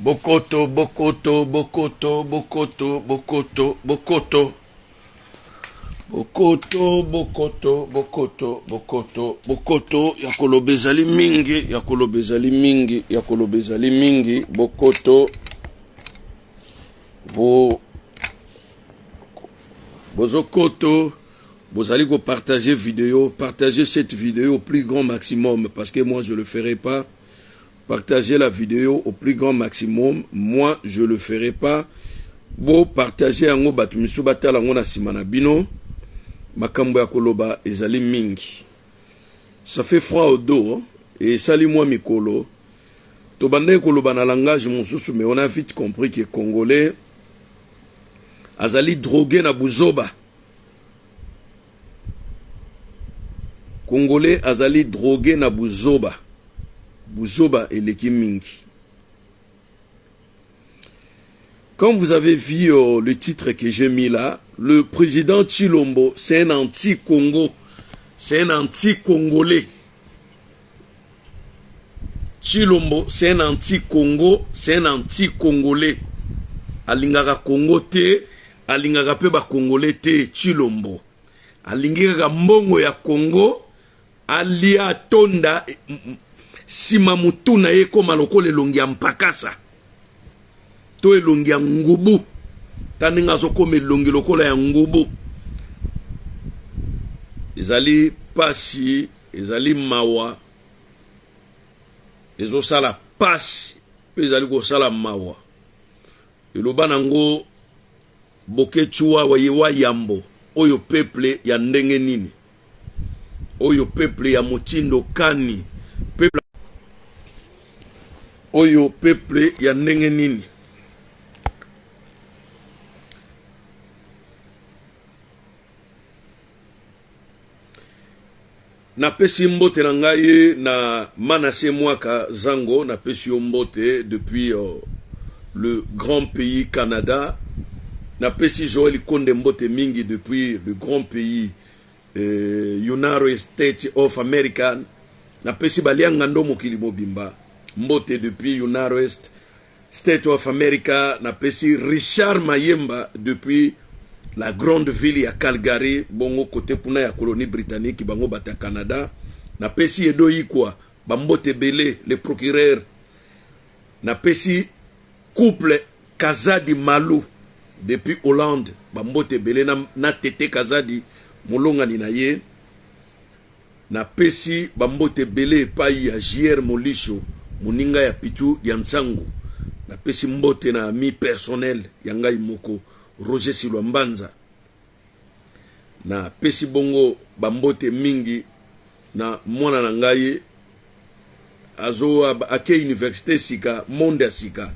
Bokoto, Bokoto, Bokoto, Bokoto, Bokoto, Bokoto. Bokoto, Bokoto, Bokoto, Bokoto, Bokoto, Yakolo bezali mingi, Yakolo bezali mingi, Yakolo bezali mingi, Bokoto, Bozokoto, vous allez partager vidéo, partagez cette vidéo au plus grand maximum, parce que moi je le ferai pas. Partagez la vidéo au plus grand maximum, moi je le ferai pas. Bo partagez yango batu misu batala yango na simana bino. Makambo ya koloba ezali mingi. Ça fait froid au dos, hein? Et sali moi mikolo. Tobande koloba na langage mosusu, mais on a vite compris que Congolais azali drogué na buzoba. Congolais azali drogué na buzoba. Buzoba et leki mingi. Comme vous avez vu le titre que j'ai mis là, le président Tshilombo, c'est un anti-Congo. C'est un anti-Congolais. Tshilombo, c'est un anti-Congo, c'est un anti-Congolais. Alingaka Congo te, alingaka pe ba Congolais te, Tshilombo. Alingaka mbongo ya Congo, alia tonda, sima mutuna ye koma lokole elongi ya mpakasa. To elongi ya ngubu. Tani nga zo kome elongi lokola ya ngubu. Ezali pasi, ezali mawa. Ezo sala pasi, pe ezali ko sala mawa. Eloba nango boke chua wa yewa yambo. Oyo peuple ya ndenge nini. Oyo peuple ya motindo kani. Peuple Oyo peuple ya ndenge nini. Na pesi mbote na ngai na Manase Mwaka Zango, na pesi mbote depuis le grand pays Canada. Na pesi Joel Konde mbote mingi depuis le grand pays United States of America. Na pesi balianga ndo mokili mobimba mbote depuis United States of America. Na pesi Richard Mayemba depuis la grande ville ya Calgary, bongo côté kuna ya colonie britannique, bango bata Canada. Na pesi Edo Ikwa, bambote Belé, le procureur. Na pesi couple Kazadi Malou, depuis Hollande, bambote Belé, na tete Kazadi, molonga ni na ye. Na pesi bambote Belé, pai ya JR Molisho, moninga ya Pichu ya Nsangu. Na pesi mbote na ami personnel, yangai moko, Roger Silwambanza. Na pesi bongo bambote mingi na mwana na ngai azo ake université sika monde sika.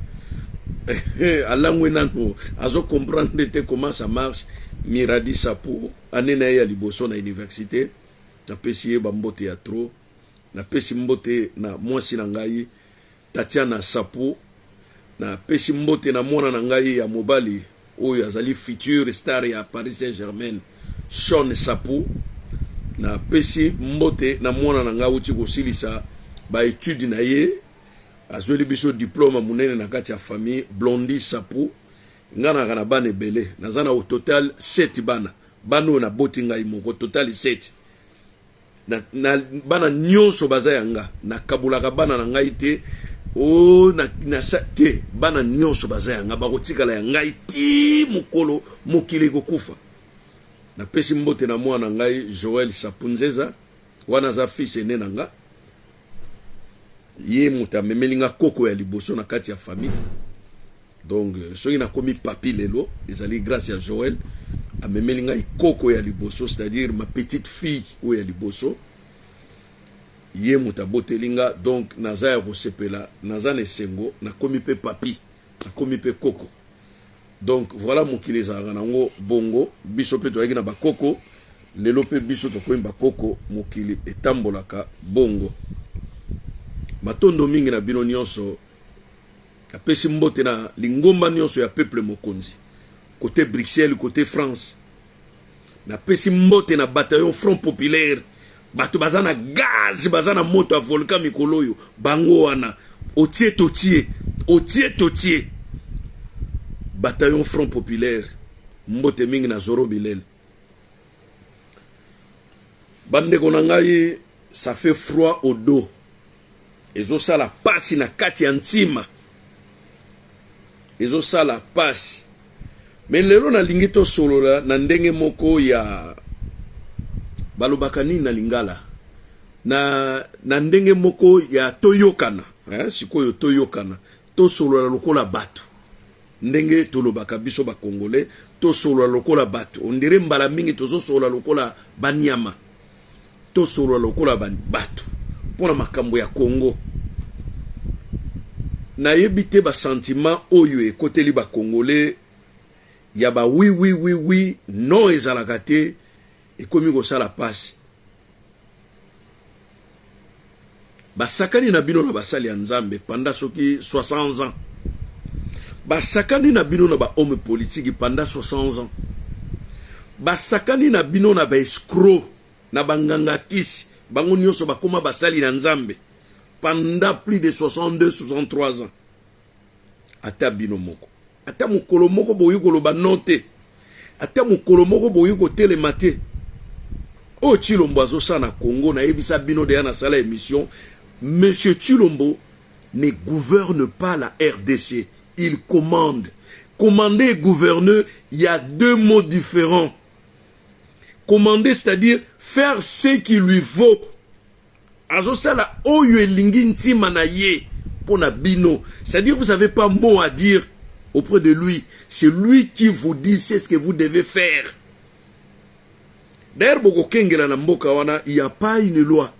Alangwe nano azo comprendre comment ça marche. Miradi Sapo anena ya liboso na université. Na pesi bambote ya tro. Na pesi mbote na mwasi na ngai Tatiana Sapo. Na pesi mbote na mwana na ngai ya mobali oyo azali future star ya Paris Saint-Germain, Sean Sapo. Na pesi mbote na mwana na nga uti kosilisa ba étude na ye, azoli biso diplôme munene na kati ya famille Blondie Sapo. Ngana kana bana ebele, nazana au total 7 bana. Bano na botinga imoko total 7. Na bana nyonso baza yanga, na kabulaka bana na ngai te. Oh na te bana nyonso bazaya bakotikala ya ngai ti mukolo mokili kokufa. Na pesi mbote na mwana ngai Joel Sapunzeza, wana za fils ene nanga. Ye muta memelinga koko ya liboso na kati ya famille. Donc soki na komi papi lelo, ezali grâce à Joel a memelinga koko ya liboso, c'est-à-dire ma petite fille ou ya liboso. Ye muta botelinga, donc naza ya kosepela, naza ne sengo, na komi pe papi, na komi pe koko. Donc voilà mokili ezalaka nango bongo, biso pe toyaki na bakoko, lelo pe biso tokomi bakoko, mokili etambolaka bongo. Matondo mingi na bino nyonso, apesi mbote na lingomba nyonso ya peuple mokonzi. Côté Bruxelles, côté France. Na pesi mbote na bataillon Front Populaire. Bato bazana gaz, bazana moto a volcan mikolo yo, bango wana, otie totie, Totier. Bataillon Front Populaire. Mbote mingi na Zoro Bilel. Bande konangai, ça fait froid au dos. Ezo sala pasi na kati antima. Ezo sala pasi. Mais lelo na lingito solo la na ndenge moko ya balobakani na lingala. Na ndenge moko ya toyokana. Sikoyo toyokana. To solo la lokola batu. Ndenge tolobaka biso ba Congolais. To solo la lokola batu. On dirait mbala mingi tozo solo la lokola banyama. To solo la lokola batu. Pona makambo ya Congo. Na yebite ba sentiment oyo e kote li ba Congolais. Ya ba oui, non ezalaka te et komi ko sala passe. Basakani na bino na basali ya Nzambe pendant soki 60 ans. Basakani na bino na ba homme politique pendant 60 ans. Basakani na bino na ba escroc na banganga kisi bango nyonso bakoma basali na Nzambe pendant plus de 62-63 ans. Ata bino moko. Ata mukolo moko boyi koloba note. Ata mukolo moko boyi ko telemate. O Tshilombo azosa na Congo na yebisa bino de na sala émission. Monsieur Tshilombo ne gouverne pas la RDC. Il commande. Commander et gouverner, il y a deux mots différents. Commander, c'est-à-dire faire ce qui lui vaut. Azosa la oyo elingi ntima na ye pona bino. C'est-à-dire vous n'avez pas mot à dire auprès de lui. C'est lui qui vous dit c'est ce que vous devez faire. D'ailleurs, il n'y a pas une loi.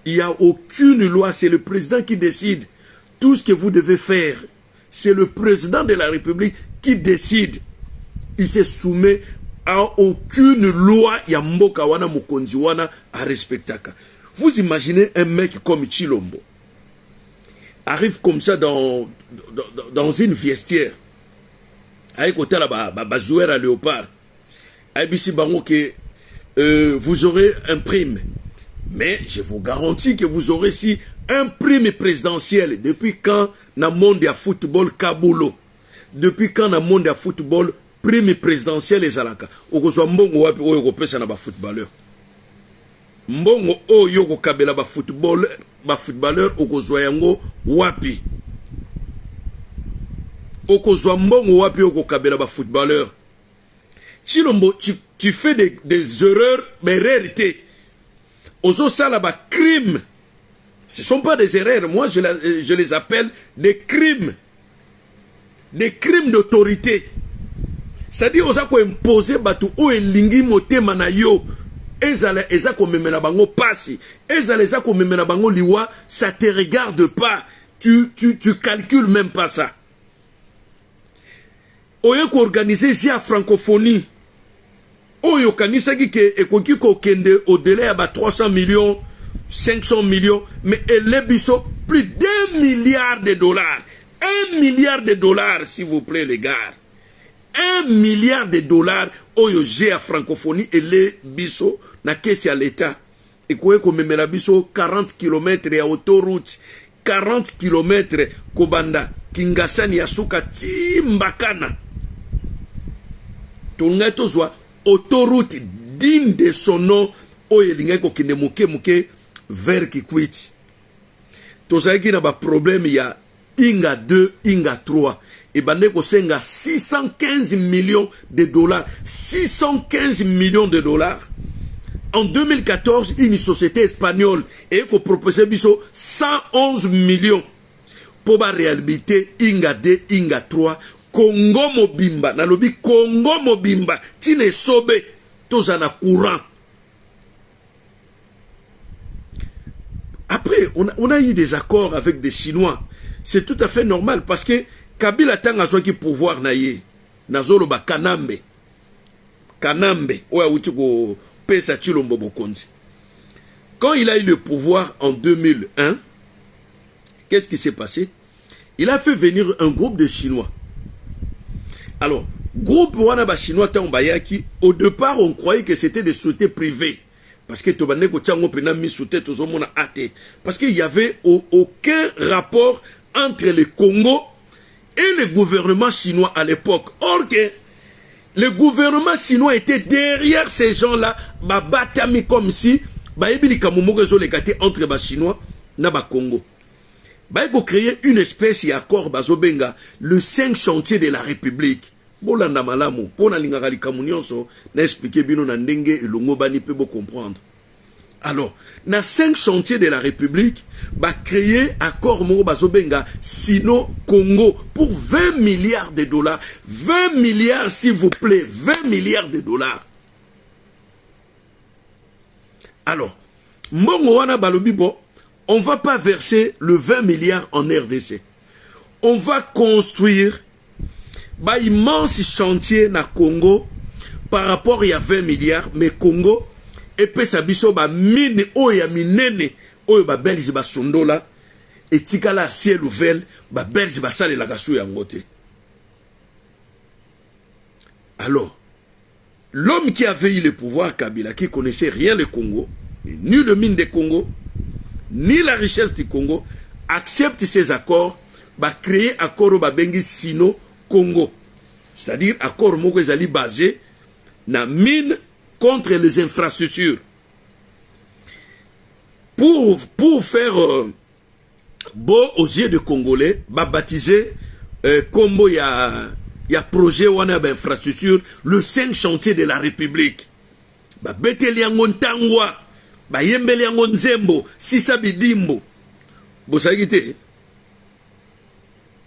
Il n'y a aucune loi. C'est le président qui décide. Tout ce que vous devez faire, c'est le président de la République qui décide. Il se soumet à aucune loi. Il y a mboka wana mokonzi wana à respecter. Vous imaginez un mec comme Tshilombo arrive comme ça dans une vestiaire. Avec côté là joueur à léopard. Abisi bango que vous aurez un prime. Mais je vous garantis que vous aurez si un prime présidentiel. Depuis quand na monde ya football Kabulo? Depuis quand na monde ya football prime présidentiel ezalaka? Okozwa mbongo wapi oyo kopesa na ba footballeur? Mbongo oyo kokabela ba footballeur okozwa yango wapi? Okozwa mbongo wapi okokabela ba footballeur? Tshilombo, tu fais des erreurs, mais réalité. Ozo sala ba crimes. Ce ne sont pas des erreurs. Moi, je les appelle des crimes. Des crimes d'autorité. C'est-à-dire, oza ko imposer batu o elingi motema na yo. Eza ko memela bango pasi. Eza ko memela bango liwa. Ça te regarde pas. Tu calcules même pas ça. Oyo ko organiser jia francophonie. Oyo kanisaki ke ekoki ko kende au-delà ya ba 300 millions, 500 millions, mais elle biso plus d'1 milliard de dollars. 1 milliard de dollars, s'il vous plaît, les gars. 1 milliard de dollars, oyo j'ai à francophonie, elle biso, na kesi à l'État. Et quoi ko memela biso 40 km ya autoroute, 40 km Kobanda, Kingasani Yasuka, Timbakana. Tonga tozwa autoroute digne de son nom, oyo linga ko kende muke vers Kikwit. Tozaki na ba problème ya Inga 2, Inga 3. Et bande ko senga 615 millions de dollars. 615 millions de dollars. En 2014, une société espagnole et ko proposé biso 111 millions pour ba réhabiliter Inga 2, Inga 3. Congo Mobimba, nalobi Congo Mobimba, tine sobe, tozana courant. Après, on a eu des accords avec des Chinois. C'est tout à fait normal parce que Kabila tanga soki pouvoir na ye, nazolo ba Kanambe. Kanambe, oya utiko pesa Tshilombo bokonzi. Quand il a eu le pouvoir en 2001, qu'est-ce qui s'est passé? Il a fait venir un groupe de Chinois. Alors, groupe Wanaba Chinois Tambayaki, au départ, on croyait que c'était des sociétés privées. Parce que Tobaneko Tchango Pena mis sous tête aux hommes. Parce qu'il n'y avait aucun rapport entre le Congo et le gouvernement chinois à l'époque. Or que le gouvernement chinois était derrière ces gens-là, batami comme si entre les Chinois et le Congo. Il faut créer une espèce d'accord bazobenga le 5 chantiers de la République. Bolanda malamu, pona lingali kamunionso, na expliquer bino na ndenge elongo bani pe bo comprendre. Alors, na 5 chantiers de la République, ba créer accord mo bazobenga sino Congo pour 20 milliards de dollars. 20 milliards s'il vous plaît, 20 milliards de dollars. Alors, mbongo wana balobi bo, on va pas verser le 20 milliards en RDC. On va construire ba immense chantier na Congo par rapport à 20 milliards, mais Congo et puis ça biso ba mine oya minene oyo ba belge ba sondola et tikala ciel ouvert ba belge ba sale la gasu ya ngote. Alors l'homme qui avait eu le pouvoir, Kabila, qui connaissait rien le Congo, ni le mine de Congo, ni la richesse du Congo, accepte ces accords, va créer accord ba bengi sino Congo. C'est-à-dire accord moko ezali basé na mine contre les infrastructures. Pour faire beau aux yeux de Congolais, va baptiser Combo ya projet wana ba infrastructure le 5 chantiers de la République. Ba beteliango ntangwa, ba yembeliango nzembo, sisa bidimbo. Bosagite.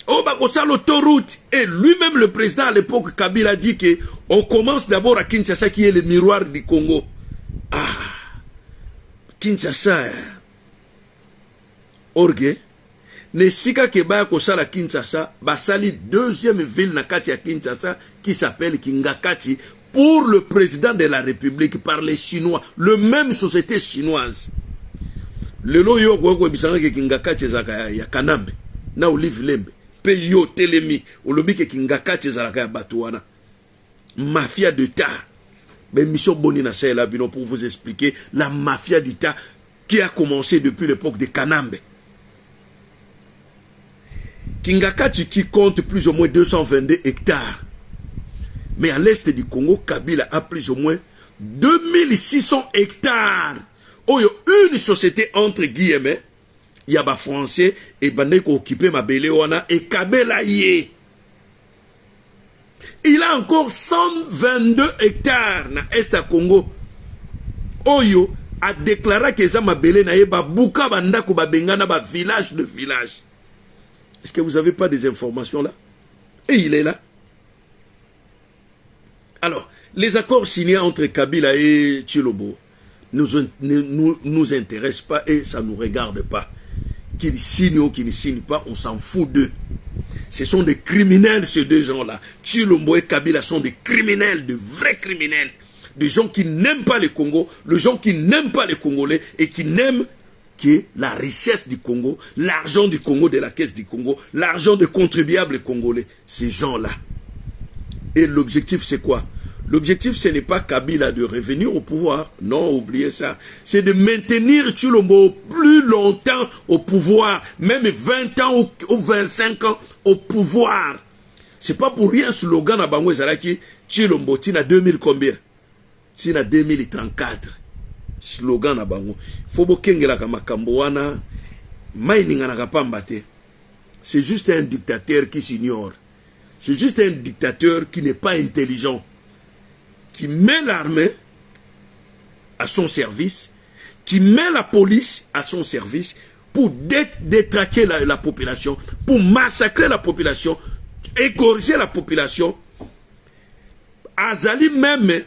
Oh, bah, l'autoroute. Et lui-même, le président à l'époque, Kabila, a dit que on commence d'abord à Kinshasa, qui est le miroir du Congo. Ah, Kinshasa. Orgue. Ne sika ke ba kosala Kinshasa, basali deuxième ville na kati ya Kinshasa, qui s'appelle Kingakati, pour le président de la République, par les Chinois, le même société chinoise. Le loyo kwa bisanga ke Kingakati zaka ya Kanambe, na Olive Lembe. Yo telemi olobi ke Kingakati zalaka ya bato wana mafia d'État. Ben mission boni na sela bino pour vous expliquer la mafia d'État qui a commencé depuis l'époque de Kanambe. Kingakati qui compte plus ou moins 222 hectares. Mais à l'est du Congo, Kabila a plus ou moins 2600 hectares. Oh, une société entre guillemets, il y a des Français et bandé qui occupé ma belle wana et Kabela yé. Il a encore 122 hectares na Est à Congo. Oyo a déclaré que ça ma belle na yeba buka banda ko babengana ba village de village. Est-ce que vous avez pas des informations là? Et il est là. Alors, les accords signés entre Kabila et Tshilombo nous intéressent pas et ça nous regarde pas. Qu'ils signent ou qu'ils ne signent pas, on s'en fout d'eux. Ce sont des criminels, ces deux gens-là. Tshilombo et Kabila sont des criminels, de vrais criminels. Des gens qui n'aiment pas le Congo, des gens qui n'aiment pas les Congolais et qui n'aiment que la richesse du Congo, l'argent du Congo, de la caisse du Congo, l'argent des contribuables congolais. Ces gens-là. Et l'objectif, c'est quoi? L'objectif, ce n'est pas Kabila de revenir au pouvoir. Non, oubliez ça. C'est de maintenir Tshilombo plus longtemps au pouvoir. Même 20 ans ou 25 ans au pouvoir. C'est pas pour rien slogan à Bango Zaraki. Tshilombo, tina 2000 combien? Tina 2034. Slogan à Bango. Fobo kengela kamakambo wana. Maininga nakapambate. C'est juste un dictateur qui s'ignore. C'est juste un dictateur qui n'est pas intelligent. Qui met l'armée à son service, qui met la police à son service pour détraquer la population, pour massacrer la population, égorger la population. Azali même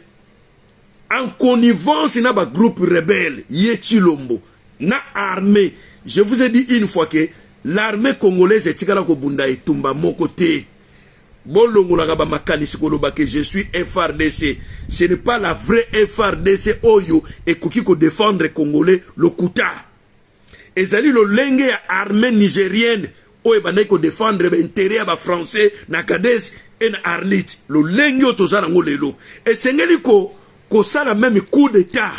en connivence na ba groupe rebelle, Tshilombo, na armée. Je vous ai dit une fois que l'armée congolaise est tikala ko bunda etumba moko te. Que je suis FRDC. Ce n'est pas la vraie FRDC Oyo et qui ko défendre Congolais le Kouta. Et zali le lenge ya armée nigérienne Oyo bandai ko défendre intérêt à français na Kades et na Arlit. Le lenge otozana ngolelo. Et sengeli ko sala même coup d'état.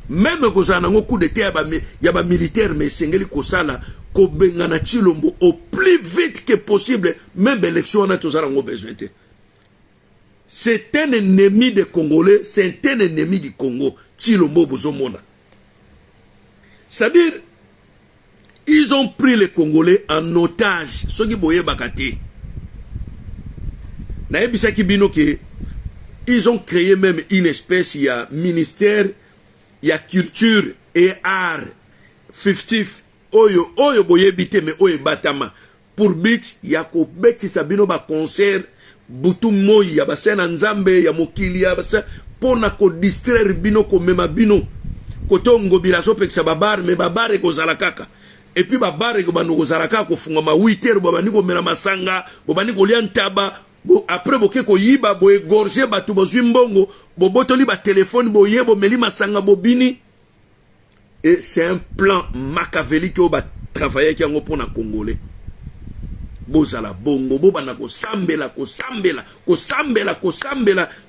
Même ko sala ngo coup d'état ya ba militaire mais sengeli ko sala Kobengana Chilombo au plus vite que possible, même l'élection on a tous besoin. C'est un ennemi des Congolais, c'est un ennemi du Congo, Chilombo Bozomona. C'est-à-dire, ils ont pris les Congolais en otage, ceux qui boyaient Bakate. Ils ont créé même une espèce, il y a ministère, il y a culture et art, 50, oyo boye bite me oyo batama. Pour bit, il y a ko beti sabino ba concert, butu moyi, ya basena nzambe, ya mokili, ya basa, pona ko distraire bino ko mema bino. Koto ngobila so peksa babar, me babare ko zalakaka. Et puis babare ko bano ko zalakaka ko funga ma 8h, babani ko mena masanga, babani ko liantaba. Après boke ko yiba bo égorger batu bo zwimbongo bo botoli ba téléphone bo yebo meli masanga bo bini. Et c'est un plan machiavélique au ba travailler qui en pour na Congolais. Bozala bongo bo bana ko sambela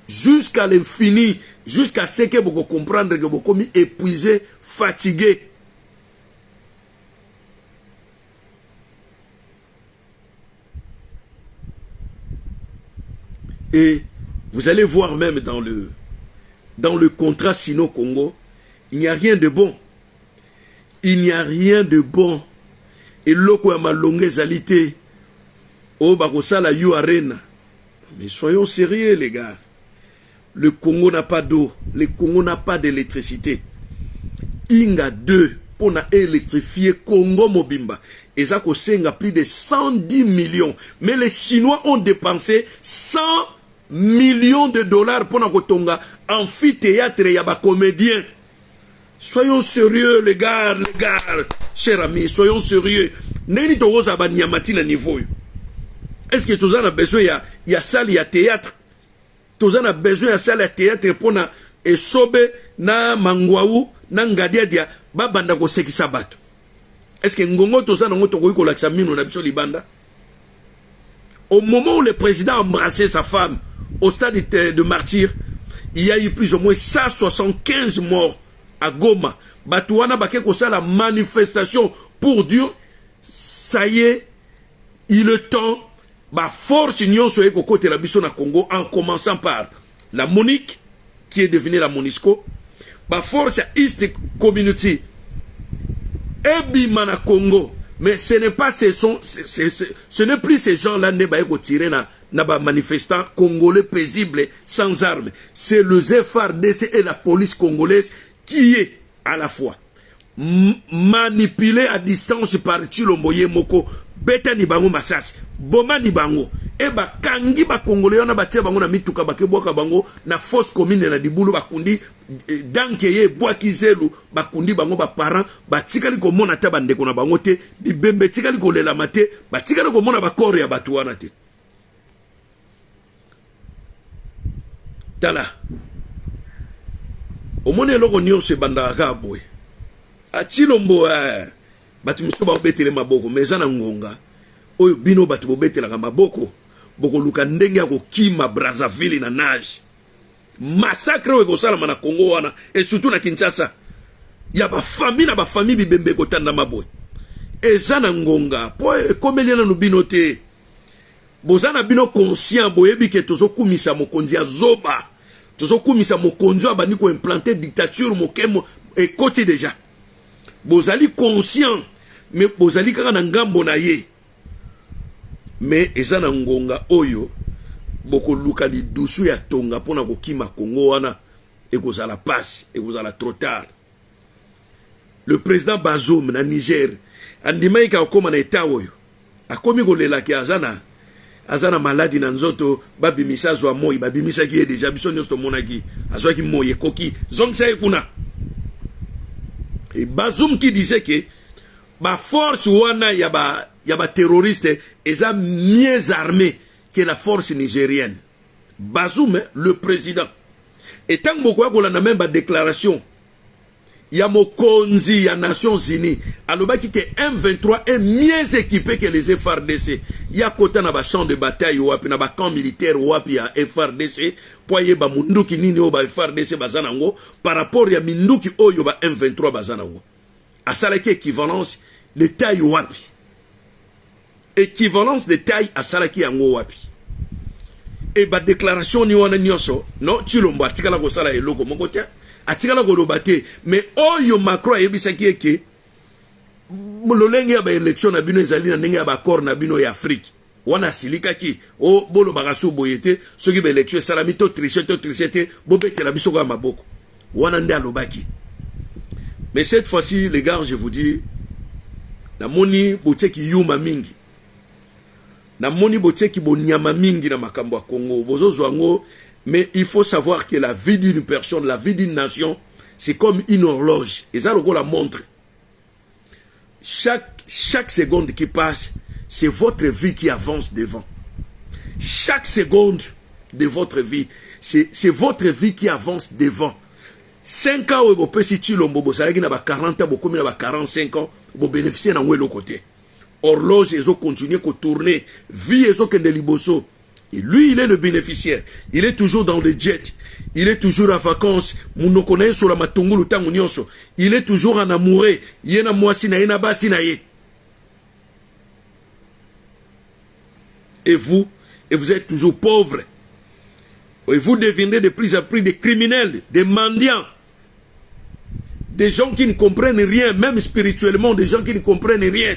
jusqu'à l'infini, jusqu'à ce que vous comprendre que vous comme épuisé, fatigué. Et vous allez voir même dans le contrat Sino-Congo, il n'y a rien de bon. Il n'y a rien de bon. Et l'oko ya malongue zalité. Oh, bakosala yu arena. Mais soyons sérieux, les gars. Le Congo n'a pas d'eau. Le Congo n'a pas d'électricité. Inga 2 pour électrifier Congo Mobimba. Et ça a plus de 110 millions. Mais les Chinois ont dépensé 100 millions de dollars pour Nakotonga, amphithéâtre et yaba comédien. Soyons sérieux, les gars, chers amis, soyons sérieux. Neni togo ba nyamati na niveau. Est-ce que tous en a besoin, il y a salle, il y a théâtre. Tous en a besoin, il y a salle, il y a théâtre pour na esobe, na mangwaou, na ngadiadia, ba banda ko seki sabato. Est-ce que ngongo tous en a ngoto ko laksa mino na biso libanda? Au moment où le président a embrassé sa femme au stade de martyr, il y a eu plus ou moins 175 morts à Goma. Batouana Baké Kosa la manifestation pour dire ça y est, il est temps, bah force union sur côté la Bissona Congo, en commençant par la Monique, qui est devenue la Monisco, bah force East Community, et Bimana Congo. Mais ce n'est pas ce n'est plus ces gens-là qui ont tiré na manifestants congolais paisibles sans armes. C'est le FARDC et la police congolaise qui est à la fois manipulé à distance par Chilombo Moko, Beta Nibango Massas, Boma Nibango, et ba kangi ba congolais on a batia bango na mituka bakeboka bango na fosse commune na dibulu bakundi dankeye boakizelu bakundi bango ba parents batikali ko mona ta bandeko na bango te bibembe tikali ko lela mate batikali ko mona ba corps ya batu wana te. Tala omone loko nyonse bandaka boy a Chilombo batu miso ba betele maboko meza na ngonga oyo bino batu bobetela ka maboko boko luka ndenge ko kima Brazzaville na nage massacre we ko sala na Congo wana et surtout na Kinshasa ya ba famille bibembe ko tanda maboy ezana ngonga po komelena no bino te bozana bino conscient boyebi ke tozo kumisa mokonzi azoba tozo kumisa mokonzi abani ko implanter dictature mokemo et côté déjà bozali conscient mais bozali kaka na ngambo na ye. Mais ezana ngonga oyo boko luka li dusu ya tonga pona kokima Congo wana ekozala passe ekozala trop tard. Le président Bazoum na Niger andimaika okoma na eta oyo akomi kolela ki azana maladi na nzoto babimisa zwa moi babimisa ki déjà biso nyosto monaki azwa ki moi ekoki zongsa ekuna. Et Bazoum qui disait que ba force wana ya ba terroriste est mieux armé que la force nigérienne. Bazoum, le président. Et tant que la même déclaration, il y a Mokonzi, il y a Nations Unies. Alors que M23 est mieux équipé que les FARDC. Il y a côté na ba champ de bataille ou na ba camp militaire ou il y a FARDC pour y ba munduki nini o ba FARDC bazanango par rapport ya minduki oyo ba M23 bazanango. À ça l'équivalence de taille wapi. Équivalence de taille à salaki yango wapi. Et ba déclaration ni wana nyoso, non, Chilombo atikala ko sala eloko moko te, atikala ko lobate, mais oyo Macron yebisaki eke mololenge ya ba élection na bino ezali na ndenge ya ba accord na bino ya Afrique. Wana silikaki o bolo bagaso boyete, soki ba élection salami to trichete, bobetela biso ko maboko. Wana nde alobaki. Mais cette fois-ci les gars, je vous dis, na moni boteki yuma mingi. Na moni boteki bonyama mingi na makambo ya Congo. Bozozwango, mais il faut savoir que la vie d'une personne, la vie d'une nation, c'est comme une horloge. Et ça, on la montre. Chaque seconde qui passe, c'est votre vie qui avance devant. Chaque seconde de votre vie, c'est votre vie qui avance devant. 5 ans, vous pouvez si Chilombo, vous savez qu'il y a 40 ans, vous avez 45 ans, vous bénéficiez dans l'autre côté. Horloge, ils ont continué à tourner. Vie, ils ont qu'un liboso. Et lui, il est le bénéficiaire. Il est toujours dans le jet. Il est toujours en vacances. Il est toujours en amoureux. Et vous êtes toujours pauvre. Et vous deviendrez de plus en plus des criminels, des mendiants. Des gens qui ne comprennent rien, même spirituellement, des gens qui ne comprennent rien.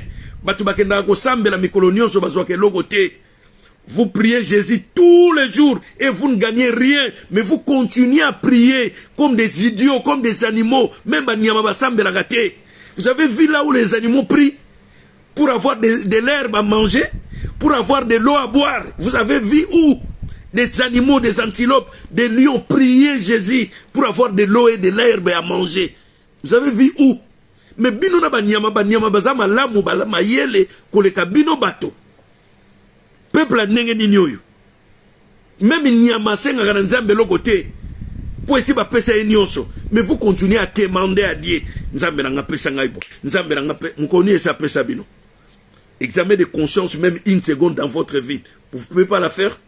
Vous priez Jésus tous les jours et vous ne gagnez rien, mais vous continuez à prier comme des idiots, comme des animaux. Même vous avez vu là où les animaux prient pour avoir de l'herbe à manger, pour avoir de l'eau à boire. Vous avez vu où des animaux, des antilopes, des lions prier Jésus pour avoir de l'eau et de l'herbe à manger. Vous avez vu où? Mais bino na banyama bazama lamu mayele koleka bino bato. Peuple nenge nini oyo. Même nyama senga kana nzambe lokote. Po esi ba pesa nyonso. Mais vous continuez à demander à Dieu. Nzambe na nga pesa ngai bo. Nzambe na nga mukoni esa pesa bino. Examen de conscience même une seconde dans votre vie. Vous ne pouvez pas la faire?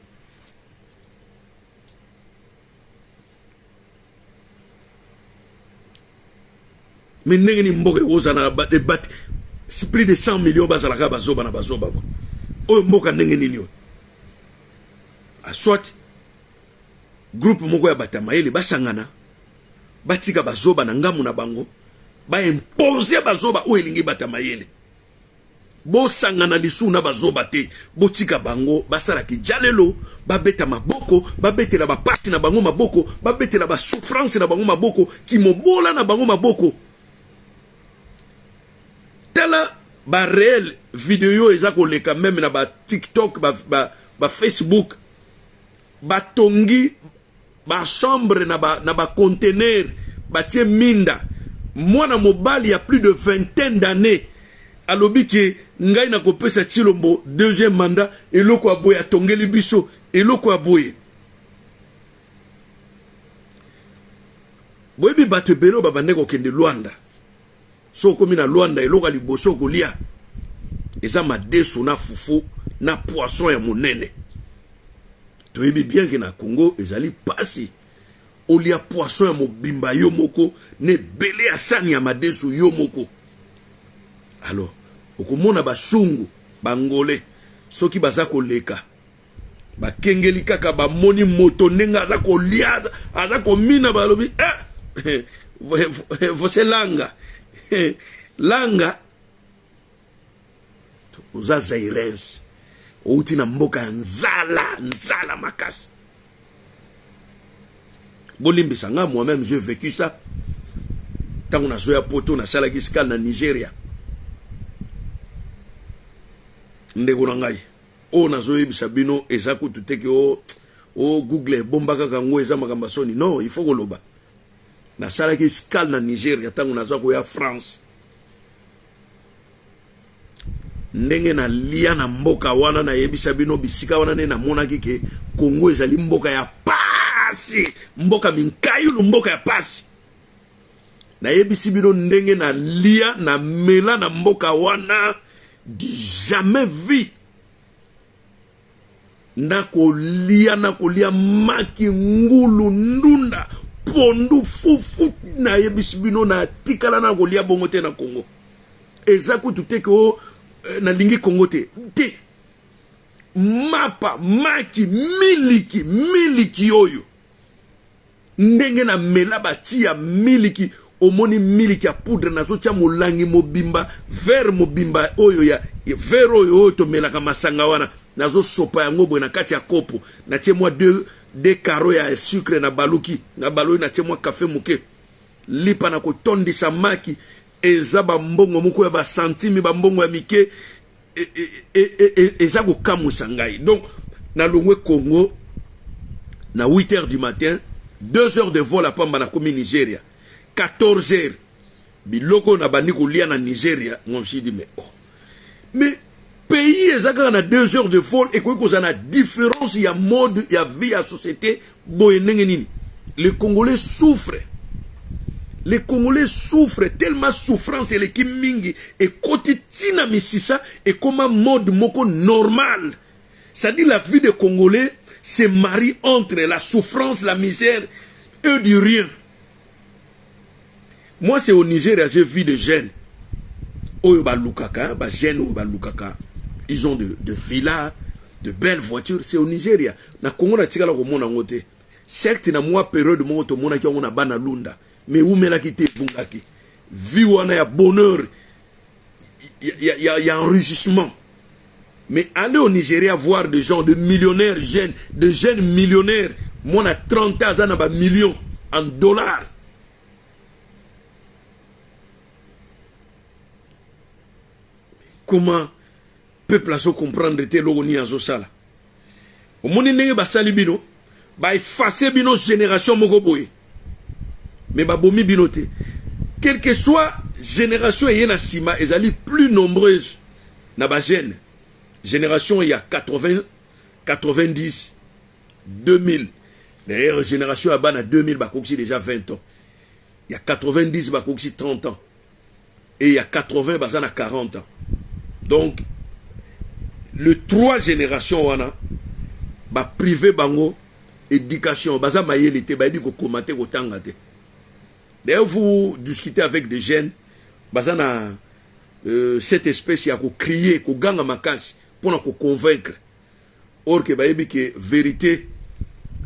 Mais n'engeni mboka ozana bat c'est plus de 100 millions bazalaka bazoba na bazoba ko oyo mboka n'engeni nio a soit groupe moko ya batamayele basangana batika bazoba na ngamu na bango ba imposer bazoba oyo elingi batamayele bo sangana lisu na bazoba te botika bango basala ki jalelo babeta maboko babetela ba pasi na bango maboko babetela ba souffrance na bango maboko ki mobola na bango maboko. Tala ba réel vidéo ezako leka même na ba TikTok ba Facebook ba tongi ba chambre na ba conteneur ba tie minda mwana mobali ya plus de 20 d'années alobi ke ngai na kopesa Chilombo deuxième mandat eloko aboye atongeli biso eloko aboye boyebi bato belo babande kokende Luanda. So comme na Luanda eloka liboso kolia eza madeso na fufu na poisson ya monene. Toyebi bien que na Congo ezali pasi olia poisson ya mobimba yo moko ne belé ya sani ya madeso yo moko. Alors okomona basungu bangole soki baza koleka bakengeli kaka bamoni moto nenga aza kolia aza komina balobi você langa langa uza Zairens outi na mboka nzala makasi bolimbisa nga moi-même j'ai vécu ça tango na zoya poto na sala kiskal na Nigeria ndeko na ngai o na zoya bisabino ezako tuteke o Google bomba kaka ngo eza makamba soni non il faut koloba na sala kiskal na Nigeria tango na zako ya France ndenge na lia na mboka wana na yebisa bino bisika wana ne na mona kike Congo ezali mboka ya pasi mboka minkayulu mboka ya pasi na yebisi bino ndenge na lia na mela na mboka wana di jamais vu na kolia maki ngulu ndunda pondu fufu na yebisi bino na tikala na kolia bongo te na Congo Ezako tout que na lingi Congo te. Mapa, maki, miliki oyo. Ndenge na mela bati ya miliki. Omoni miliki ya poudre nazo tia molangi mobimba. Ver mobimba oyo ya. Ver oyo to melaka masanga wana. Nazo sopa ya ngobo na kati ya kopo. Na tie moi deux carreaux ya sucre na baluki. Na baluki na tie moi café mouke. Lipa na ko tondi sa maki. Eza ba mbongo moko ya ba centime ba mbongo ya mike. Eza ko kamusa ngai. Donc, na longwe Congo, na 8 heures du matin, 2 heures de vol à Pamba na komi Nigeria. 14 heures. Biloko na bandi ko lia na Nigeria. On me dit, mais pays ezaka na 2 heures de vol et quoi qu'on a différence, il y a mode, il y a vie, il y a société. Les Congolais souffrent. Les Congolais souffrent tellement souffrance et l'équipe mingi et côté tina misisa et comme un mode moko normal. C'est-à-dire la vie des Congolais se marie entre la souffrance, la misère et du rien. Moi c'est au Nigeria, j'ai vu des jeunes. Oyoba Lukaka, ba jeunes Oyoba Lukaka. Ils ont de villas, de belles voitures. C'est au Nigeria. Na Congo na tigala ko mona ngote. Certes na moi période mo to mona ki on a bana lunda. Mais où me la quitter bungaki? Vie où on a bonheur, il y a enrichissement. Mais aller au Nigeria voir des gens, de millionnaires jeunes, de jeunes millionnaires, moi on a 30 ans, on a millions en dollars. Comment peuple a so comprendre te logoni azo sala? Au monde nenge ba salibino, ba effacer bino génération moko boye. Mais babomi binote. Quelle que soit génération et na sima, elles allaient plus nombreuses na ba jeune. Génération il y a 80, 90, 2000. D'ailleurs génération à bas na 2000 bakoksi déjà 20 ans. Il y a 90 bakoksi 30 ans. Et il y a 80 bazana 40 ans. Donc le 3 générations wana ba privé bango éducation baza mayelité ba di ko commenter ko tangate. D'ailleurs, vous discutez avec des jeunes, basana cette espèce a crié, ko ganga makasi pour nous convaincre. Or que baebi que vérité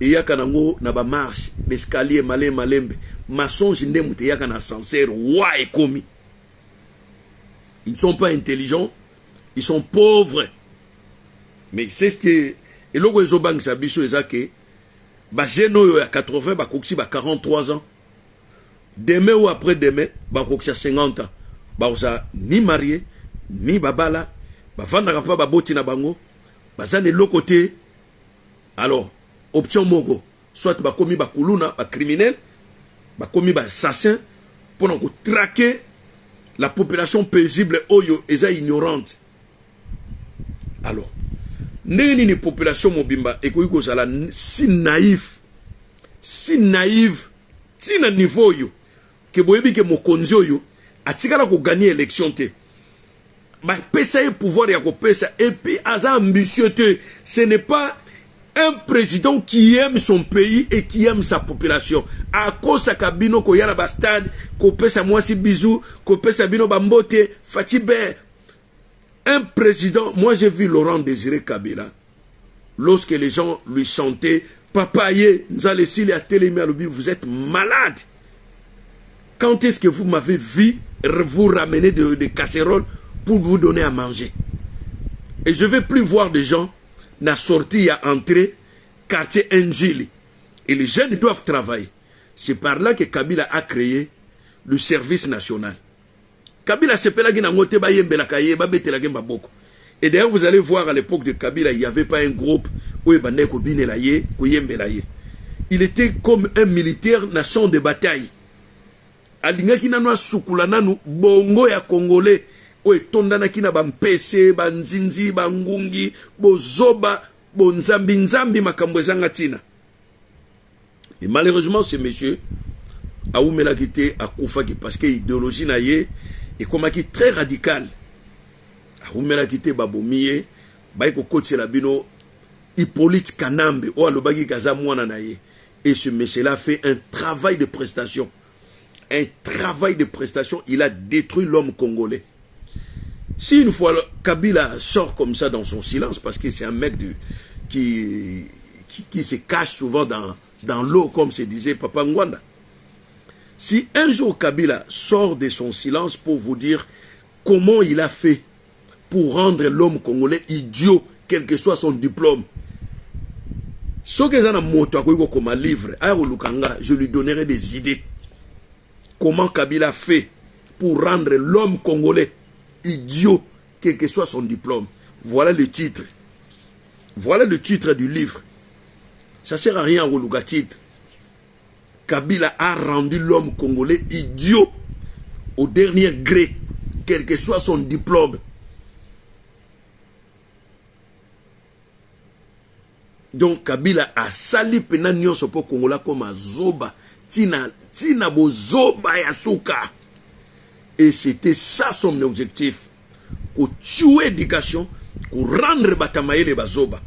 et ya kanango na ba marche, l'escalier malembe, mensonge ndemu te ya kana sincère, wa et komi. Ils ne sont pas intelligents, ils sont pauvres. Mais c'est ce que et logo ezobang sa biso ezake ba jeune oyo ya 80 ba koksi ba 43 ans. Demain ou après-demain, bakokia 50 ans. Baosa ni marié, ni babala, bafanda pas baboti na bango, bazane lokote. Alors, option mogo, soit bakomi bakuluna, ba criminel, bakomi ba assassin, pour nous traquer la population paisible oyo eza ignorante. Alors, neni population mobimba ekoyiko zala si naïf, tina niveau yo. Que boyebi que mokonzi oyo atikala ko gagner élection te ba pesa e pouvoir ya ko pesa et puis aza ambitieux te. Ce n'est pas un président qui aime son pays et qui aime sa population. A kosa kabino ko yala ba stade ko pesa mwasi bisou ko pesa bino bambote fatibe. Un président, moi j'ai vu Laurent Désiré Kabila lorsque les gens lui chantaient papa ye nzale sili a télémé à l'obi, vous êtes malade. Quand est-ce que vous m'avez vu vous ramener des casseroles pour vous donner à manger? Et je ne vais plus voir des gens na sorti à entrer quartier Njili. Et les jeunes doivent travailler. C'est par là que Kabila a créé le service national. Kabila s'est pelagé na ngote ba yembe la kaye ba bete la gemba boko. Et d'ailleurs vous allez voir à l'époque de Kabila, il n'y avait pas un groupe où il bandait ko bine la ye, ko yembe la ye. Il était comme un militaire nation de bataille. Alingaki nanwa sukula nanu bongo ya Congolais o etondana kina bampese banzinzi bangungi bozoba bonzambi nzambi makambo ezanga tina. Et malheureusement ce monsieur a oumela kité a kufaki parce que idéologie na ye et comme qui très radical. A oumela kité babomiye ba ko kotela bino Hippolyte Kanambe o alobaki kaza mwana na ye. Et ce monsieur là fait un travail de prestation. Un travail de prestation, il a détruit l'homme congolais. Si une fois Kabila sort comme ça dans son silence, parce que c'est un mec qui se cache souvent dans l'eau, comme se disait Papa Ngwanda. Si un jour Kabila sort de son silence pour vous dire comment il a fait pour rendre l'homme congolais idiot, quel que soit son diplôme, ce que comme un livre, je lui donnerai des idées. Comment Kabila fait pour rendre l'homme congolais idiot, quel que soit son diplôme. Voilà le titre. Voilà le titre du livre. Ça ne sert à rien au Oluka titre. Kabila a rendu l'homme congolais idiot au dernier gré, quel que soit son diplôme. Donc Kabila a sali pena nyonso po Kongola comme zoba tina bo zoba ya suka. Et c'était ça son objectif. Pour tuer l'éducation, pour rendre Batamaye les bazoba.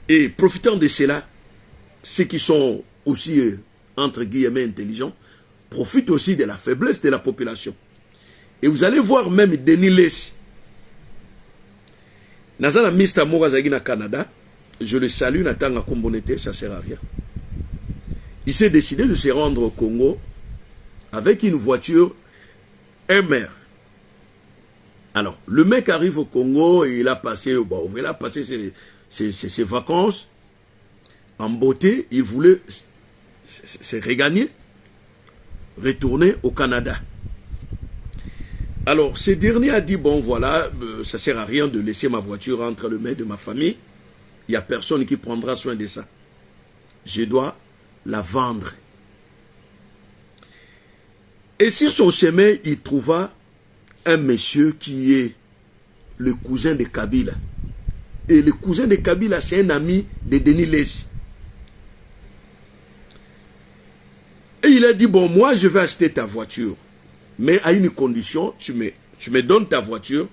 Et profitant de cela, ceux qui sont aussi, entre guillemets, intelligents, profitent aussi de la faiblesse de la population. Et vous allez voir même Denis Lessi. Nazana Mista Morazagi na Canada, je le salue, Natanga Kombonete, ça ne sert à rien. Il s'est décidé de se rendre au Congo avec une voiture MR. Alors, le mec arrive au Congo et il a passé, ses vacances en beauté. Il voulait se regagner, retourner au Canada. Alors, ce dernier a dit, bon voilà, ça ne sert à rien de laisser ma voiture entre les mains de ma famille. Il n'y a personne qui prendra soin de ça. Je dois la vendre. Et sur son chemin, il trouva un monsieur qui est le cousin de Kabila. Et le cousin de Kabila, c'est un ami de Denis Lessi. Et il a dit, bon, moi, je vais acheter ta voiture. Mais à une condition, tu me donnes ta voiture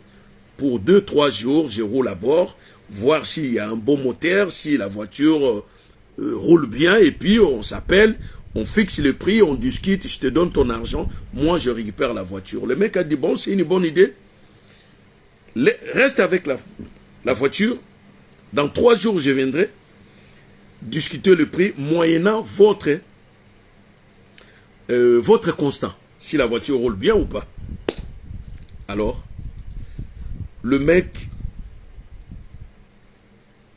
pour 2-3 jours, je roule à bord, voir s'il y a un bon moteur, si la voiture roule bien, et puis on s'appelle, on fixe le prix, on discute, je te donne ton argent, moi je récupère la voiture. Le mec a dit, bon, c'est une bonne idée, reste avec la voiture, dans 3 jours je viendrai discuter le prix, moyennant votre constant. Si la voiture roule bien ou pas. Alors, le mec,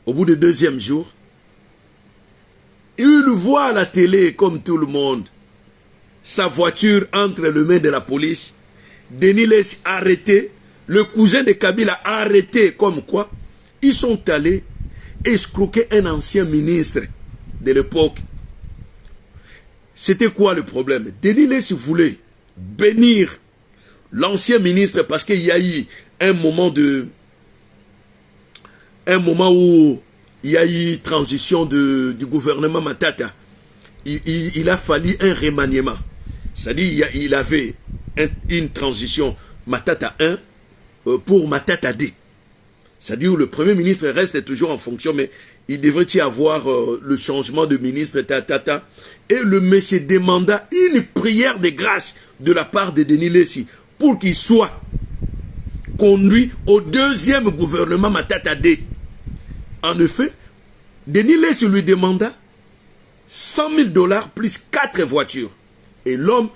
au bout du 2e jour, il voit à la télé, comme tout le monde, sa voiture entre les mains de la police. Denis Lessi arrêté, le cousin de Kabila arrêté, comme quoi, ils sont allés escroquer un ancien ministre de l'époque. C'était quoi le problème? Denis Lessi voulait bénir l'ancien ministre parce qu'il y a eu un moment où il y a eu transition du gouvernement Matata. Il a fallu un remaniement. C'est-à-dire il avait une transition Matata 1 pour Matata 2. C'est-à-dire le premier ministre reste toujours en fonction, mais il devrait y avoir le changement de ministre, Et le monsieur demanda une prière de grâce de la part de Denis Lessi pour qu'il soit conduit au 2e gouvernement Matata D. En effet, Denis Lessi lui demanda 100 000 $ plus 4 voitures. Et l'homme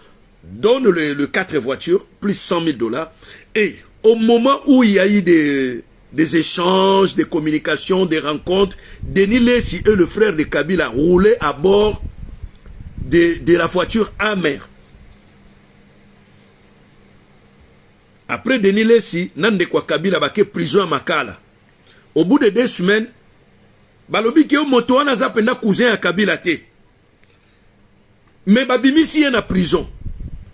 donne le 4 voitures plus 100 000 $. Et au moment où il y a eu des échanges, des communications, des rencontres, Denis Lessi et le frère de Kabila roulaient à bord de la voiture amère. Après Denis Lessi, Nande kwa Kabila bake prison à Makala. Au bout de 2 semaines, balobi ke moto wana zapenda cousin à Kabila te. Mais babimisi en prison.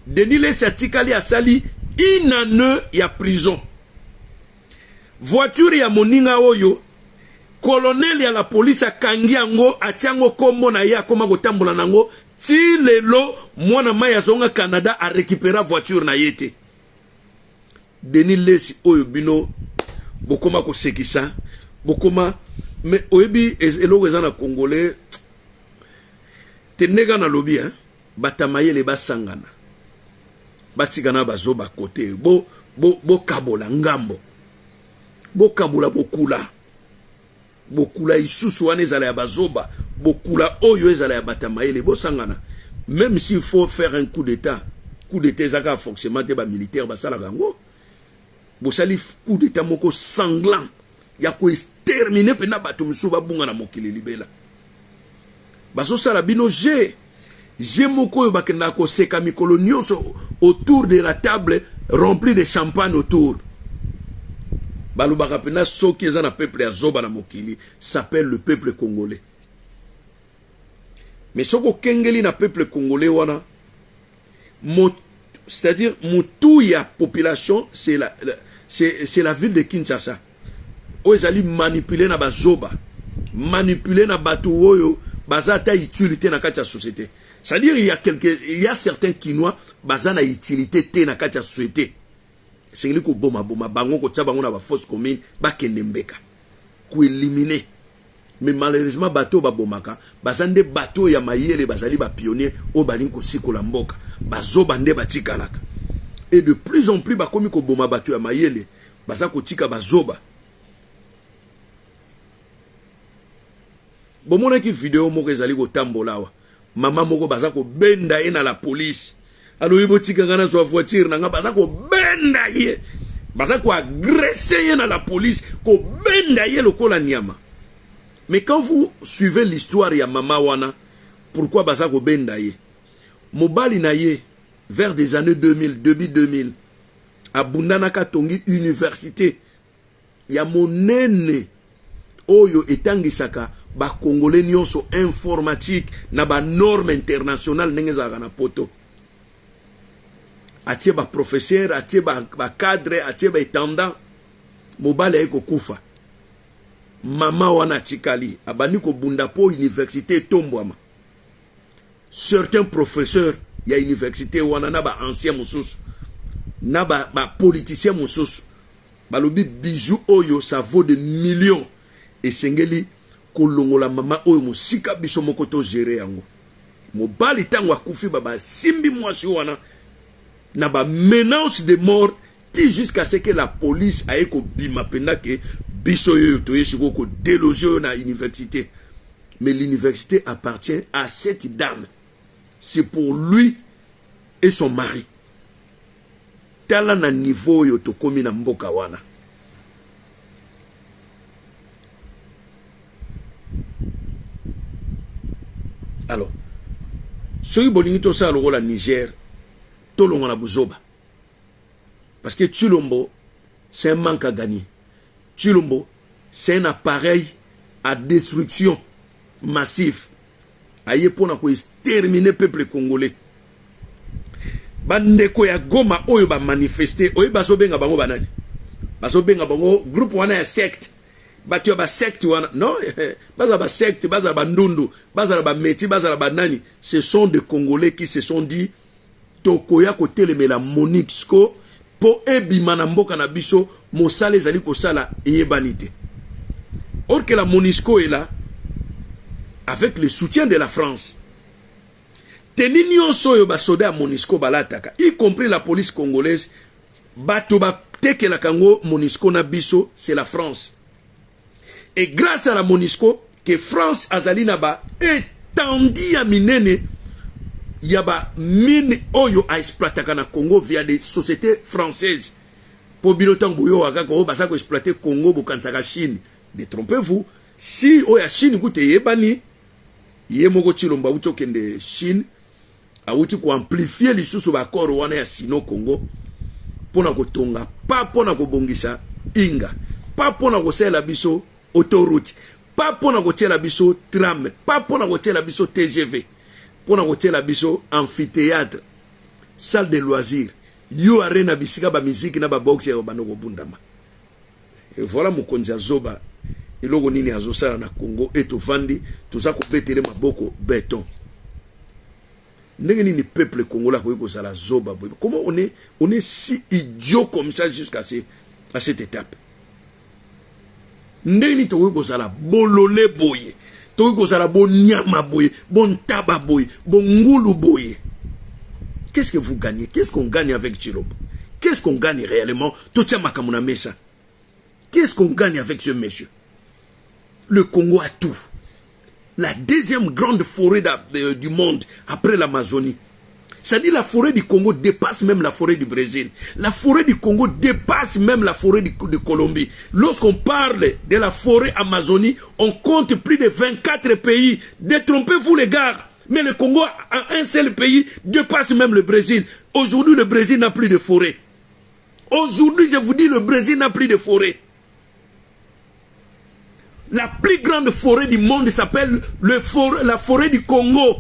Denis Lessi atikali asali inane ya prison. Voiture ya moninga oyo, colonel ya la police akangi yango atiango kombo na ya koma kotambola nango ti lelo mwana maya zonga Canada a récupérer voiture na yete. Denis Lessi oyo bino bokoma ko sekisa bokoma mais oyebi eloko ezana congolais tenega na lobi hein batamaye le basangana batikana bazoba côté bo bo kabola ngambo bo kabola bokula bokula isusu wana ezala ya bazoba bokula oyo ezala ya batamayele bosangana. Même s'il faut faire un coup d'état ezaka forcément te ba militaire basala gango bosali coup d'état moko sanglant ya ko exterminer pena bato musu babunga na mokili libela baso sala bino j'ai moko bakenda ko seka mikolo nyonso autour de la table remplie de champagne autour. Balubaka pena soki eza na peuple ya zoba na mokili s'appelle le peuple congolais. Mais soko kengeli na peuple congolais wana c'est-à-dire mutuya population c'est la ville de Kinshasa. Ozali manipuler na bazoba, manipuler na batu oyo bazata utilité na kati ya société. C'est-à-dire il y a certains Kinois bazana utilité te na kati ya société. C'est ko boma bango ko tsa bango na ba force commune ba kendembeka ko éliminer. Mais malheureusement bateau babomaka bazande bateau ya mayele bazali ba pionnier o balinko sikola mboka bazoba nde batikalaka. Et de plus en plus bakomi ko boma bateau ya mayele bazako tika bazoba. Bomona ki vidéo moko ezali ko tambola wa mama moko bazako benda ye na la police. Alors il botika ngana so voiture na nga bazako benda ye bazako agresser ye na la police ko benda ye lokola nyama. Mais quand vous suivez l'histoire ya mama wana, pourquoi bazako benda ye? Mobali na ye vers des années 2000, début 2000 à Bundanaka tongi université ya monene oyo etangisaka ba congolais nyonso informatique na ba norme internationale ndenge za na poto. Atie ba professeur, atie ba cadre, atie ba intendant. Mobali eko kufa. Mama wana tikali abani ko bunda po université tombwama. Certains professeurs ya université wana na ba ancien mususu na ba politicien mususu balobi bijou oyo ça vaut des millions et sengeli kolongola mama oyo musika biso moko to gérer yango. Mobali tango akufi baba simbi mwasi wana na ba menace de mort jusqu'à ce que la police aille ko bima penda ke biso yo to yesiko ko déloger na université. Mais l'université appartient à cette dame. C'est pour lui et son mari. Tala na niveau yo to komi na mboka wana. Alors, soki bolingi to sa lokola Niger, to longo na buzoba. Parce que Tshilombo, c'est un manque à gagner. Tshilombo, c'est un appareil à destruction massive. Aye pona ko exterminer peuple congolais. Bandeko ya Goma oyo ba manifester, oyo baso benga bango banani. Baso benga bango groupe wana ya secte. Batyo ba secte wana. Non, baza ba secte, baza ba ndundu, baza ba meti, baza ba nani. Ce sont des Congolais qui se sont dit tokoya ko telemela Monixco po ebima na mboka na biso mosala ezali kosala eyebanite. Or que la Monixco est là avec le soutien de la France. Teni nyonso yo ba soda ya Monixco balataka, y compris la police congolaise, bato ba teke la kango Monixco na biso, c'est la France. Et grâce à la Monixco, que France azali na ba étendi ya minene, yaba mine oyo a exploitaka na Congo via des sociétés françaises. Po binotan boyo akaka o basako exploiter Congo bokansaka Chine. Détrompez-vous, si oya Chine gute yebani, yemoko Tshilombo uto kende Chine, awuti ko amplifier lisusu ba koro wana ya sino Congo, pona ko tonga, pa pona ko bongisa inga, pa pona ko sela biso autoroute, pa pona ko tiela biso tram, pa pona ko tiela biso TGV. Pour la biso amphithéâtre, salle de loisirs, yo arena bisika ba musique na ba boxe ya banoko bundama. Et voilà mon konza zoba, iloko nini azosala na Congo et tovandi, toza ko petere maboko béton. Ndenge nini peuple congolais ko kozala zoba. Comment on est si idiot comme ça jusqu'à cette étape? Ndenge nini to kozala bololé boye. Toki kozala bon nyama boye, bon taba boye, bon ngoulou boye. Qu'est-ce que vous gagnez? Qu'est-ce qu'on gagne avec Tshilombo? qu'est-ce qu'on gagne réellement? Qu'est-ce qu'on gagne avec ce monsieur? Le Congo a tout. La deuxième grande forêt du monde après l'Amazonie. C'est-à-dire la forêt du Congo dépasse même la forêt du Brésil. La forêt du Congo dépasse même la forêt de Colombie. Lorsqu'on parle de la forêt Amazonie, on compte plus de 24 pays. Détrompez-vous les gars. Mais le Congo, en un seul pays, dépasse même le Brésil. Aujourd'hui, le Brésil n'a plus de forêt. Aujourd'hui, je vous dis, le Brésil n'a plus de forêt. La plus grande forêt du monde s'appelle la forêt du Congo.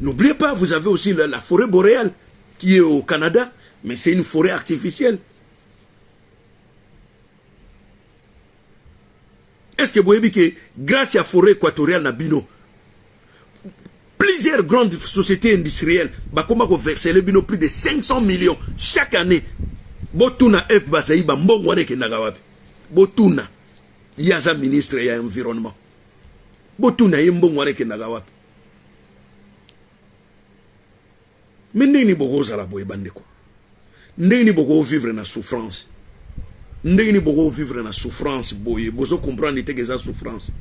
N'oubliez pas, vous avez aussi la forêt boréale qui est au Canada, mais c'est une forêt artificielle. Est-ce que vous voyez que grâce à la forêt équatoriale Nabino, plusieurs grandes sociétés industrielles, comment verser les bino plus de 500 millions chaque année. Botuna F Bazaïba Mbongwane Kenagawabi. Botuna Yaza ministre ya environnement. Botuna Mbongwane Kenagawabi. Mais ndeni boko zala boye bandeko. Ndeni boko vivre na souffrance. Ndeni boko vivre na souffrance boye. Bozo comprendre que ça souffrance.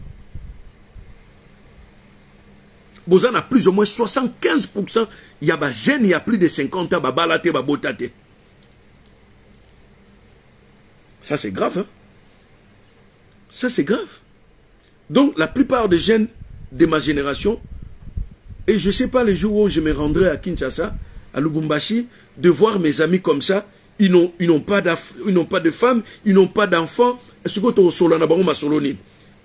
Bozo na plus ou moins 75%. Il y a des jeunes, il y a plus de 50 ans, babalate, babotate. Ça c'est grave, hein? Ça c'est grave. Donc la plupart des jeunes de ma génération, et je ne sais pas les jours où je me rendrai à Kinshasa, à Lubumbashi, de voir mes amis comme ça, ils n'ont pas de femmes, ils n'ont pas d'enfants.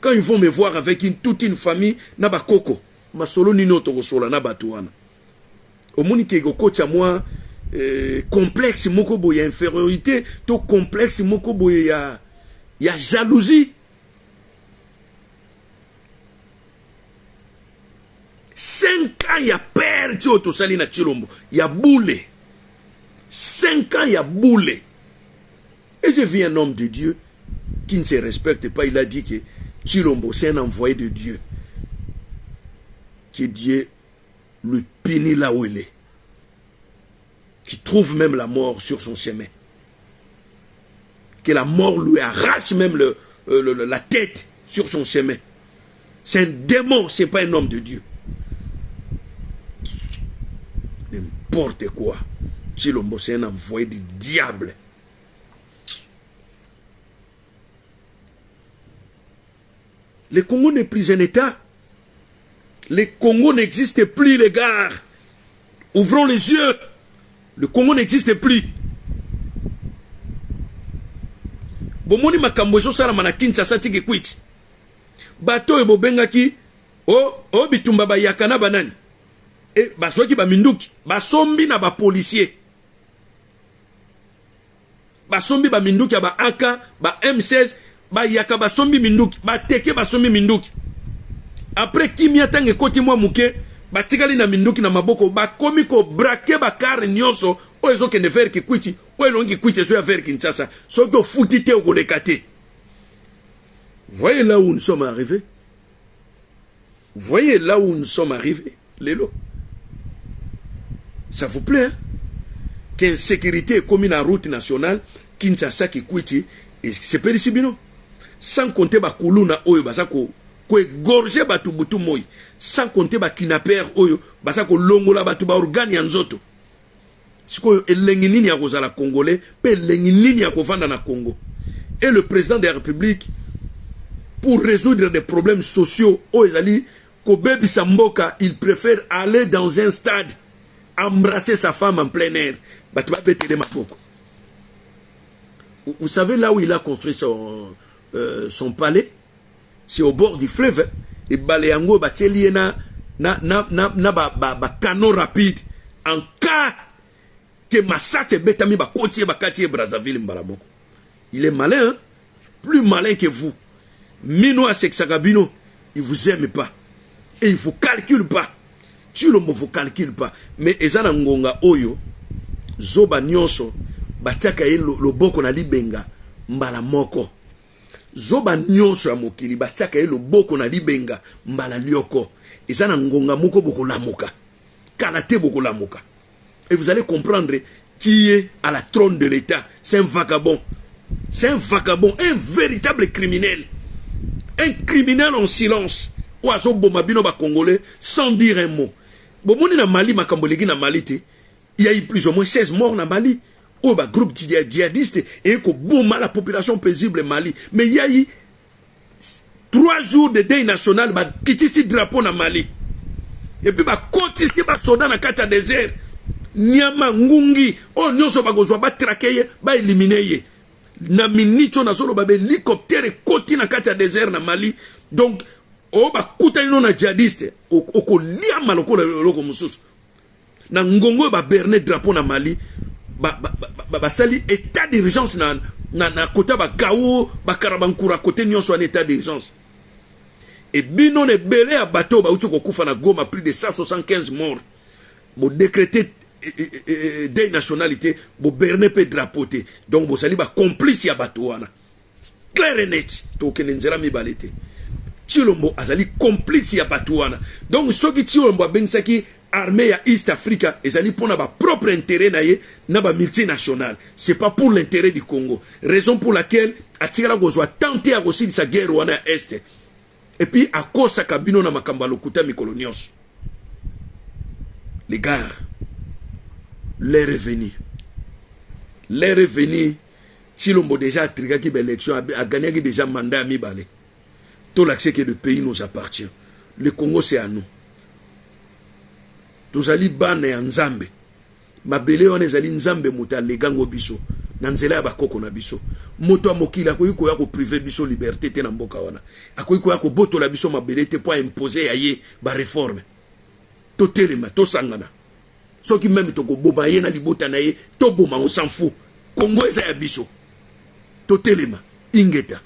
Quand ils vont me voir avec toute une famille, naba koko, ma solo nino to sola naba tuana. Au moni ke coach à moi complexe moko boye infériorité, to complexe moko boye ya jalousie. 5 ans, il y a père qui est sali na Chilombo. Il y a boule. 5 ans, il y a boule. Et j'ai vu un homme de Dieu qui ne se respecte pas. Il a dit que Chilombo, c'est un envoyé de Dieu. Que Dieu le punit là où il est. Qui trouve même la mort sur son chemin. Que la mort lui arrache même la tête sur son chemin. C'est un démon, ce n'est pas un homme de Dieu. N'importe quoi. Chilombo, c'est un envoyé du diable. Le Congo n'est plus un État. Le Congo n'existe plus, les gars. Ouvrons les yeux. Le Congo n'existe plus. Bomoni makambo sala manakinsa satike kwiti. Bato ebo bengaki o bitumba ba yakana banani. E basoki ba minduki, basombi na ba policier. Basombi ba minduki ba AK, ba M16, ba yaka basombi minduki, ba teke basombi minduki. Après kimia tange koti mwa muke, ba tikali na minduki na maboko, ba komi ko brake ba kar nyonso, o ezo kende faire ki kwiti, o elongi kwiti zo ya faire Kinshasa, soko futi te o lekate. Voyez là où nous sommes arrivés. Voyez là où nous sommes arrivés, Lélo. Ça vous plaît, hein? Qu'insécurité est comme une route nationale, Kinshasa qui quitte, et c'est périsibino. Sans compter ba kuluna oyo basako ko gorger batu butu moy, sans compter ba kinaper oyo basako longola batu ba organi nzoto. Siko elengi nini ya kozala congolais, pe elengi nini ya kovanda na Congo. Et le président de la République, pour résoudre des problèmes sociaux, Kobebi Samboka, il préfère aller dans un stade, embrasser sa femme en plein air. Vous savez là où il a construit son palais? C'est au bord du fleuve. Et Baleango bateli na canot rapide. En cas que Massa se betami ba kotier ba katier Brazzaville mbalamoko. Il est malin, hein? Plus malin que vous. Mino Aseksagabino, il vous aime pas. Et il vous calcule pas. Chilombo vous calcule pas. Mais ezana ngonga oyo, zoba nyonso, batiaka ye loboko na libenga, mbala moko. Zoba nyonso ya mokili, batiaka ye loboko na libenga, mbala lioko. Ezana ngonga moko boko lamuka. Kanate boko lamuka. Et vous allez comprendre qui est à la trône de l'État. C'est un vagabond. C'est un vagabond, un véritable criminel. Un criminel en silence. Oazo bomabino ba congolais sans dire un mot. Bomoni na Mali, makambolegi na Mali te. Il y a eu plus ou moins 16 morts na Mali. Oh bah groupe djihadiste et ko boma la population paisible Mali. Mais il y a eu 3 jours de deuil national ba kitisi drapeau na Mali. Et puis ba kotisi ba soda na kata désert. Nyama ngungi oh nyonso ba gozwa ba traquer ba éliminer. Na minito na solo ba hélicoptère koti na kata désert na Mali. Donc oh ba kutani no na djihadiste oko lia maloko loko mususu. Na ngongo ba berner drapeau na Mali. Ba sali état d'urgence na kota ba gawo ba karabankura côté nyonso en état d'urgence. Et bino ne belé à bateau ba uti ko kufa na Goma plus de 175 morts. Bo décréter des nationalités bo berner pe drapeau te. Donc bo sali ba complice ya bateau wana. Clair et net to kenenzera mi balete. Chilombo azali complice ya bateau wana. Donc soki Chilombo bensaki armée à East Africa et zali pour na propre intérêt na ba multinational. C'est pas pour l'intérêt du Congo. Raison pour laquelle atikala gozwa tenter à aussi sa guerre wana est. Et puis à cause sa kabino na makamba lokuta mikolonios. Les gars, l'heure est venue. L'heure est venue. Chilombo déjà a trigé qui l'élection a gagné déjà mandat à Mibale. Tout l'accès que le pays nous appartient. Le Congo c'est à nous. Tozali bana ya nzambe mabele wana ezali nzambe muta legango biso na nzela ya bakoko na biso moto amokila akoyiko ya ko priver biso liberté te na mboka wana akoyiko ya ko botola biso mabele te po imposer ya ye ba réforme to telema to sangana soki même to ko boma ye na libota na ye to boma on s'en fout Congo eza ya biso to telema ingeta